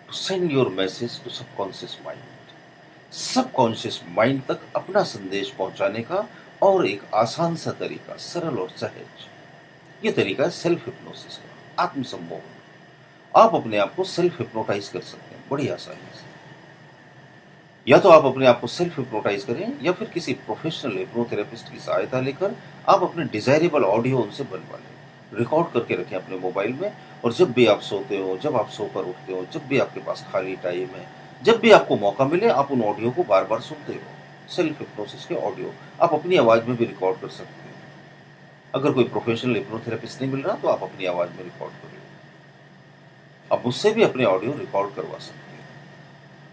To send your message to subconscious mind. Subconscious mind तक अपना संदेश पहुंचाने का और एक आसान सा तरीका, सरल और सहज, ये तरीका है सेल्फ हिप्नोसिस का, आत्मसम्मोहन। आप अपने आप को सेल्फ हिप्नोटाइज कर सकते हैं बड़ी आसानी से। या तो आप अपने आप को सेल्फ हिप्नोटाइज करें या फिर किसी प्रोफेशनल हिप्नोथेरेपिस्ट की सहायता लेकर आप अपने डिजायरेबल ऑडियो उनसे बनवा लें, रिकॉर्ड करके रखें अपने मोबाइल में। और जब भी आप सोते हो, जब आप सोकर उठते हो, जब भी आपके पास खाली टाइम है, जब भी आपको मौका मिले, आप उन ऑडियो को बार बार सुनते रहो। सेल्फ हिप्नोसिस के ऑडियो आप अपनी आवाज में भी रिकॉर्ड कर सकते हैं। अगर कोई प्रोफेशनल हिप्नोथेरेपिस्ट नहीं मिल रहा तो आप अपनी आवाज में रिकॉर्ड कर लो। आप मुझसे भी अपने ऑडियो रिकॉर्ड करवा सकते हैं।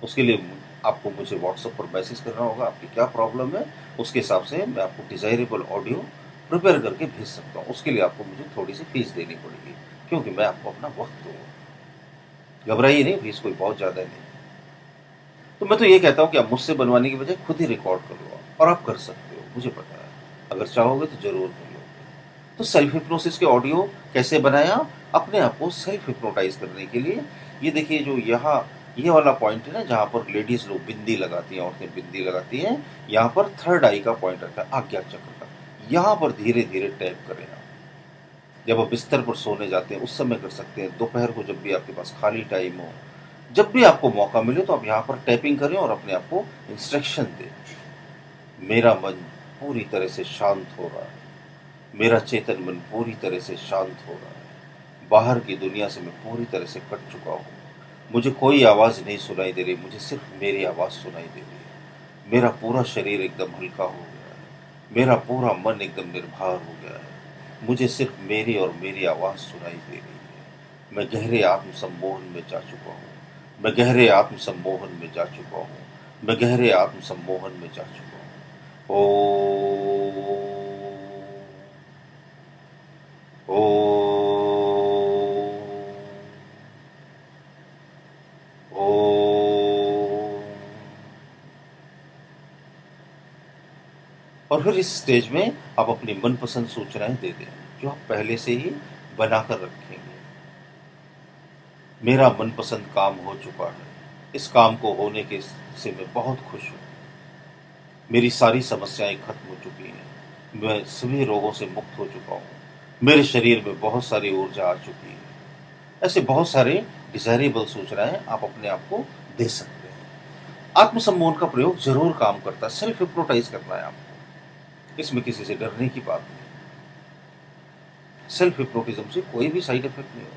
उसके लिए आपको मुझे व्हाट्सएप पर मैसेज करना होगा, आपकी क्या प्रॉब्लम है, उसके हिसाब से मैं आपको डिजायरेबल ऑडियो प्रिपेयर करके भेज सकता हूँ। उसके लिए आपको मुझे थोड़ी सी फीस देनी पड़ेगी, क्योंकि मैं आपको अपना वक्त दूंगा। घबराइए नहीं, फीस कोई बहुत ज़्यादा नहीं। तो मैं तो ये कहता हूँ कि आप मुझसे बनवाने की बजाय खुद ही रिकॉर्ड कर लो, और आप कर सकते हो, मुझे पता है। अगर चाहोगे तो जरूर कर लोगे। तो सेल्फ हिप्नोसिस के ऑडियो कैसे बनाया अपने आप को सेल्फ हिप्नोटाइज करने के लिए? ये देखिए, जो यहाँ ये वाला पॉइंट है ना, जहाँ पर लेडीज लोग बिंदी लगाती हैं, औरतें बिंदी लगाती हैं, यहाँ पर थर्ड आई का पॉइंट रहता है, आज्ञा चक्र का। यहाँ पर धीरे धीरे टैप करें आप। जब आप बिस्तर पर सोने जाते हैं उस समय कर सकते हैं, दोपहर को जब भी आपके पास खाली टाइम हो, जब भी आपको मौका मिले, तो आप यहाँ पर टैपिंग करें और अपने आप को इंस्ट्रक्शन दें। मेरा मन पूरी तरह से शांत हो रहा है, मेरा चेतन मन पूरी तरह से शांत हो रहा है, बाहर की दुनिया से मैं पूरी तरह से कट चुका हूँ, मुझे कोई आवाज़ नहीं सुनाई दे रही, मुझे सिर्फ मेरी आवाज़ सुनाई दे रही है। मेरा पूरा शरीर एकदम हल्का हो गया है, मेरा पूरा मन एकदम निर्भर हो गया है, मुझे सिर्फ मेरी और मेरी आवाज़ सुनाई दे रही है। मैं गहरे आत्म सम्मोहन में जा चुका हूँ, मैं गहरे आत्म सम्मोहन में जा चुका हूँ, मैं गहरे आत्म सम्मोहन में जा चुका हूँ। ओ ओ ओ और फिर इस स्टेज में आप अपनी मनपसंद सूचनाएं दे दें, जो आप पहले से ही बनाकर रखेंगे। मेरा मनपसंद काम हो चुका है, इस काम को होने के से मैं बहुत खुश हूँ, मेरी सारी समस्याएं खत्म हो चुकी हैं, मैं सभी रोगों से मुक्त हो चुका हूँ, मेरे शरीर में बहुत सारी ऊर्जा आ चुकी है। ऐसे बहुत सारे डिजायरेबल सूचनाएं आप अपने आप को दे सकते हैं। आत्मसम्मोहन का प्रयोग जरूर काम करता है, सेल्फ हिप्नोटाइज करना है आपको, इसमें किसी से डरने की बात नहीं। सेल्फ हिप्नोटिज्म से कोई भी साइड इफेक्ट नहीं होता,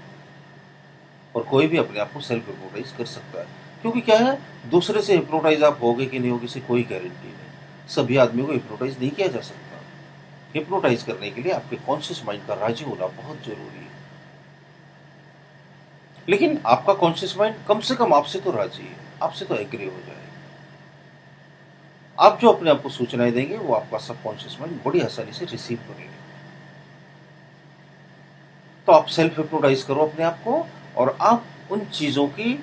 और कोई भी अपने आप को सेल्फ हिप्नोटाइज कर सकता है। क्योंकि क्या है, दूसरे से हिप्नोटाइज आप होगे कि नहीं होगे इसकी कोई गारंटी नहीं। सभी आदमियों को हिप्नोटाइज नहीं किया जा सकता। हिप्नोटाइज करने के लिए आपके कॉन्शियस माइंड का राजी होना बहुत जरूरी है। लेकिन आपका कॉन्शियस माइंड कम से कम आपसे तो राजी है, आपसे तो एग्री हो जाए। आप जो अपने आप को सूचनाएं देंगे वो आपका सबकॉन्शियस माइंड बड़ी आसानी से रिसीव कर लेगा। तो आप सेल्फ हिप्नोटाइज करो अपने आप को, और आप उन चीजों की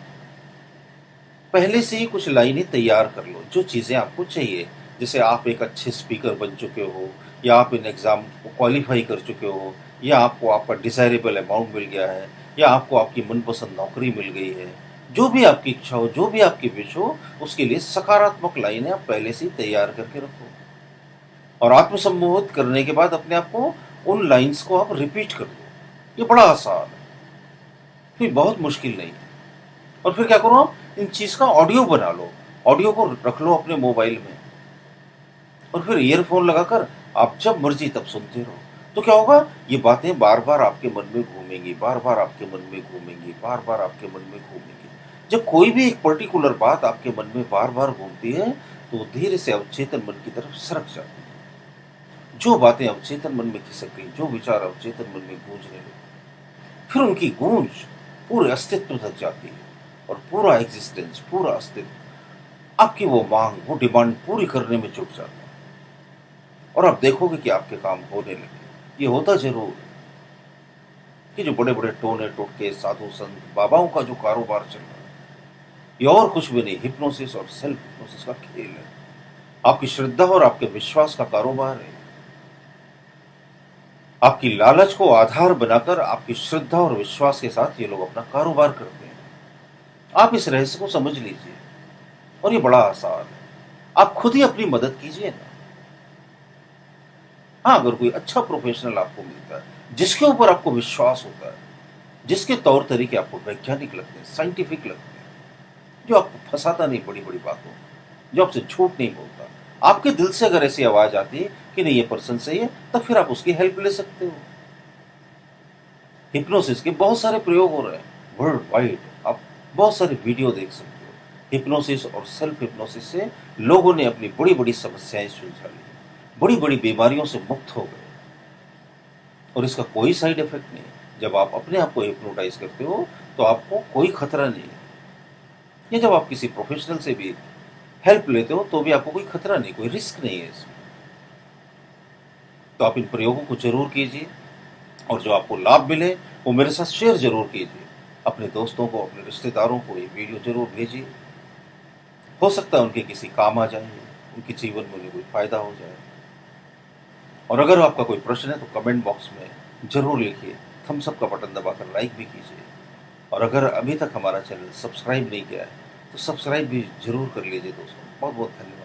पहले से ही कुछ लाइनें तैयार कर लो, जो चीजें आपको चाहिए। जैसे आप एक अच्छे स्पीकर बन चुके हो, या आप इन एग्जाम को क्वालिफाई कर चुके हो, या आपको आपका डिजायरेबल अमाउंट मिल गया है, या आपको आपकी मनपसंद नौकरी मिल गई है। जो भी आपकी इच्छा हो, जो भी आपकी विश हो, उसके लिए सकारात्मक लाइनें आप पहले से ही तैयार करके रखो। और आत्मसम्मोहित करने के बाद अपने आप को उन लाइंस को आप रिपीट कर दो। ये बड़ा आसान है, कोई बहुत मुश्किल नहीं है। और फिर क्या करो, आप इन चीज का ऑडियो बना लो, ऑडियो को रख लो अपने मोबाइल में, और फिर ईयरफोन लगाकर आप जब मर्जी तब सुनते रहो। तो क्या होगा, ये बातें बार बार आपके मन में घूमेंगी, बार बार आपके मन में घूमेंगी, बार बार आपके मन में घूमेंगी। जब कोई भी एक पर्टिकुलर बात आपके मन में बार बार घूमती है, तो वो धीरे से अवचेतन मन की तरफ सरक जाती है। जो बातें अवचेतन मन में खिसक गई, जो विचार अवचेतन मन में गूंजने लगे, फिर उनकी गूंज पूरे अस्तित्व तक जाती है, और पूरा एग्जिस्टेंस, पूरा अस्तित्व आपकी वो मांग, वो डिमांड पूरी करने में जुट जाता है। और आप देखोगे कि आपके काम होने लगे। ये होता जरूर है कि जो बड़े बड़े टोने टोटके साधु संत बाबाओं का जो कारोबार चल रहा है, ये और कुछ भी नहीं, हिप्नोसिस और सेल्फ हिप्नोसिस का खेल है। आपकी श्रद्धा और आपके विश्वास का कारोबार है। आपकी लालच को आधार बनाकर आपकी श्रद्धा और विश्वास के साथ ये लोग अपना कारोबार करते हैं। आप इस रहस्य को समझ लीजिए और ये बड़ा आसान है। आप खुद ही अपनी मदद कीजिए ना। हाँ, अगर कोई अच्छा प्रोफ़ेशनल आपको मिलता है, जिसके ऊपर आपको विश्वास होता है, जिसके तौर तरीके आपको वैज्ञानिक लगते हैं, साइंटिफिक लगते हैं, जो आपको फँसाता नहीं बड़ी-बड़ी बातों में, जो आपसे झूठ नहीं बोलता, आपके दिल से अगर ऐसी आवाज़ आती है कि नहीं ये पर्सन सही है, तब फिर आप उसकी हेल्प ले सकते हो। हिप्नोसिस के बहुत सारे प्रयोग हो रहे हैं वर्ल्ड वाइड। आप बहुत सारे वीडियो देख सकते हो। हिप्नोसिस और सेल्फ हिप्नोसिस से लोगों ने अपनी बड़ी-बड़ी समस्याएँ सुलझा ली, बड़ी-बड़ी बीमारियों से मुक्त हो गए और इसका कोई साइड इफ़ेक्ट नहीं है। जब आप अपने आप को हिप्नोटाइज़ करते हो, तो आपको कोई खतरा नहीं है। या जब आप किसी प्रोफ़ेशनल से भी हेल्प लेते हो, तो भी आपको कोई खतरा नहीं, कोई रिस्क नहीं है इसमें। तो आप इन प्रयोगों को ज़रूर कीजिए और जो आपको लाभ मिले, वो मेरे साथ शेयर ज़रूर कीजिए। अपने दोस्तों को, अपने रिश्तेदारों को ये वीडियो ज़रूर भेजिए। हो सकता है उनके किसी काम आ जाए, उनके जीवन में उन्हें कोई फ़ायदा हो जाए। और अगर आपका कोई प्रश्न है, तो कमेंट बॉक्स में ज़रूर लिखिए। थम्स अप का बटन दबाकर लाइक भी कीजिए। और अगर अभी तक हमारा चैनल सब्सक्राइब नहीं किया है, तो सब्सक्राइब भी ज़रूर कर लीजिए दोस्तों। बहुत-बहुत धन्यवाद।